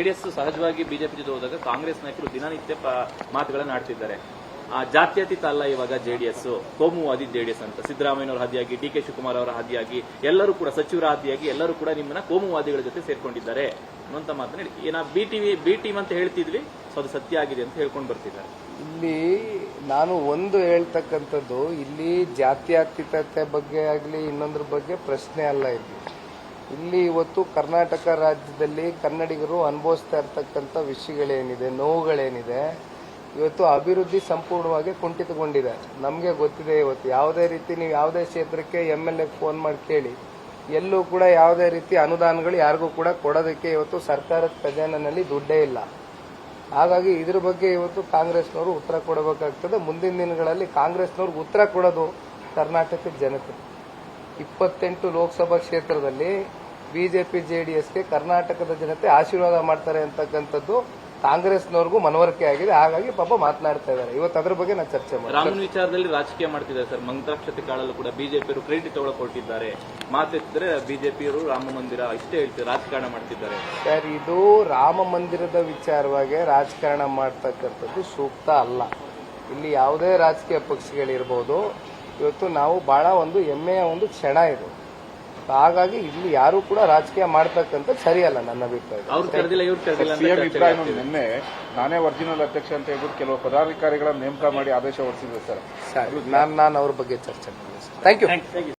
JDS ಸಹಜವಾಗಿ BJP ಜೊತೆ ಹೋದಾಗ ಕಾಂಗ್ರೆಸ್ ನಾಯಕರು ದಿನನಿತ್ಯ ಮಾತುಗಳನ್ನು ಆಡ್ತಿದ್ದಾರೆ. ಜಾತ್ಯತೀತ ಅಲ್ಲ ಇವಾಗ ಜೆಡಿಎಸ್, ಕೋಮುವಾದಿ ಜೆಡಿಎಸ್ ಅಂತ ಸಿದ್ದರಾಮಯ್ಯನವರ ಹಾದಿಯಾಗಿ, ಡಿ.ಕೆ. ಶಿವಕುಮಾರ್ ಅವರ ಹಾದಿಯಾಗಿ, ಎಲ್ಲರೂ ಕೂಡ ಸಚಿವರ ಹಾದಿಯಾಗಿ ಎಲ್ಲರೂ ಕೂಡ ನಿಮ್ಮನ್ನ ಕೋಮುವಾದಿಗಳ ಜೊತೆ ಸೇರ್ಕೊಂಡಿದ್ದಾರೆ ಅನ್ನುವಂತ ಮಾತನ್ನ ಬಿ ಟೀಮ್ ಅಂತ ಹೇಳ್ತಿದ್ವಿ, ಸೊ ಅದು ಸತ್ಯ ಆಗಿದೆ ಅಂತ ಹೇಳ್ಕೊಂಡು ಬರ್ತಿದ್ದಾರೆ. ಇಲ್ಲಿ ನಾನು ಒಂದು ಹೇಳ್ತಕ್ಕಂಥದ್ದು, ಇಲ್ಲಿ ಜಾತ್ಯತೀತತೆ ಬಗ್ಗೆ ಆಗಲಿ ಇನ್ನೊಂದ್ರ ಬಗ್ಗೆ ಪ್ರಶ್ನೆ ಅಲ್ಲ. ಇಲ್ಲಿ ಇವತ್ತು ಕರ್ನಾಟಕ ರಾಜ್ಯದಲ್ಲಿ ಕನ್ನಡಿಗರು ಅನುಭವಿಸ್ತಾ ಇರ್ತಕ್ಕಂಥ ವಿಷಯಗಳೇನಿದೆ, ನೋವುಗಳೇನಿದೆ, ಇವತ್ತು ಅಭಿವೃದ್ಧಿ ಸಂಪೂರ್ಣವಾಗಿ ಕುಂಠಿತಗೊಂಡಿದೆ. ನಮಗೆ ಗೊತ್ತಿದೆ. ಇವತ್ತು ಯಾವುದೇ ರೀತಿ ನೀವು ಯಾವುದೇ ಕ್ಷೇತ್ರಕ್ಕೆ MLA ಫೋನ್ ಮಾಡಿ ಕೇಳಿ, ಎಲ್ಲೂ ಕೂಡ ಯಾವುದೇ ರೀತಿ ಅನುದಾನಗಳು ಯಾರಿಗೂ ಕೂಡ ಕೊಡೋದಕ್ಕೆ ಇವತ್ತು ಸರ್ಕಾರದ ಖಜಾನೆಯಲ್ಲಿ ದುಡ್ಡೇ ಇಲ್ಲ. ಹಾಗಾಗಿ ಇದ್ರ ಬಗ್ಗೆ ಇವತ್ತು ಕಾಂಗ್ರೆಸ್ನವರು ಉತ್ತರ ಕೊಡಬೇಕಾಗ್ತದೆ. ಮುಂದಿನ ದಿನಗಳಲ್ಲಿ ಕಾಂಗ್ರೆಸ್ನವ್ರಿಗೆ ಉತ್ತರ ಕೊಡೋದು ಕರ್ನಾಟಕದ ಜನತೆ. 28 ಲೋಕಸಭಾ ಕ್ಷೇತ್ರದಲ್ಲಿ ಬಿಜೆಪಿ ಜೆಡಿಎಸ್ಗೆ ಕರ್ನಾಟಕದ ಜನತೆ ಆಶೀರ್ವಾದ ಮಾಡ್ತಾರೆ ಅಂತಕ್ಕಂಥದ್ದು ಕಾಂಗ್ರೆಸ್ನವ್ರಿಗೂ ಮನವರಿಕೆ ಆಗಿದೆ. ಹಾಗಾಗಿ ಪಾಪ ಮಾತನಾಡ್ತಾ ಇದ್ದಾರೆ. ಇವತ್ತು ಅದ್ರ ಬಗ್ಗೆ ನಾನು ಚರ್ಚೆ ಮಾಡಿ ರಾಮನ ವಿಚಾರದಲ್ಲಿ ರಾಜಕೀಯ ಮಾಡ್ತಿದ್ದಾರೆ ಸರ್. ಮಂತ್ರಾಕ್ಷತೆ ಕಾಳಲ್ಲೂ ಕೂಡ ಬಿಜೆಪಿಯವರು ಕ್ರೆಡಿಟ್ ತಗೊಳಕ್ ಹೊರಟಿದ್ದಾರೆ. ಮಾತೆತ್ತಿದ್ರೆ ಬಿಜೆಪಿಯವರು ರಾಮ ಮಂದಿರ ಇಷ್ಟೇ ಹೇಳ್ತಾರೆ, ರಾಜಕಾರಣ ಮಾಡ್ತಿದ್ದಾರೆ. ಸರ್, ಇದು ರಾಮ ಮಂದಿರದ ವಿಚಾರವಾಗಿ ರಾಜಕಾರಣ ಮಾಡ್ತಕ್ಕಂಥದ್ದು ಸೂಕ್ತ ಅಲ್ಲ. ಇಲ್ಲಿ ಯಾವುದೇ ರಾಜಕೀಯ ಪಕ್ಷಗಳಿರ್ಬೋದು, ಇವತ್ತು ನಾವು ಬಹಳ ಒಂದು ಹೆಮ್ಮೆಯ ಒಂದು ಕ್ಷಣ ಇದು. ಹಾಗಾಗಿ ಇಲ್ಲಿ ಯಾರು ಕೂಡ ರಾಜಕೀಯ ಮಾಡ್ತಕ್ಕಂಥ ಸರಿಯಲ್ಲ ನನ್ನ ಅಭಿಪ್ರಾಯ. ನಿನ್ನೆ ನಾನೇ ಒರಿಜಿನಲ್ ಅಧ್ಯಕ್ಷ ಅಂತ ಹೇಳ್ಬಿಟ್ಟು ಕೆಲವು ಪದಾಧಿಕಾರಿಗಳ ನೇಮಕ ಮಾಡಿ ಆದೇಶ ಹೊರಡಿಸಿದ್ರು ಸರ್. ನಾನು ಅವ್ರ ಬಗ್ಗೆ ಚರ್ಚೆ ಮಾಡಿದೆ. Thank you.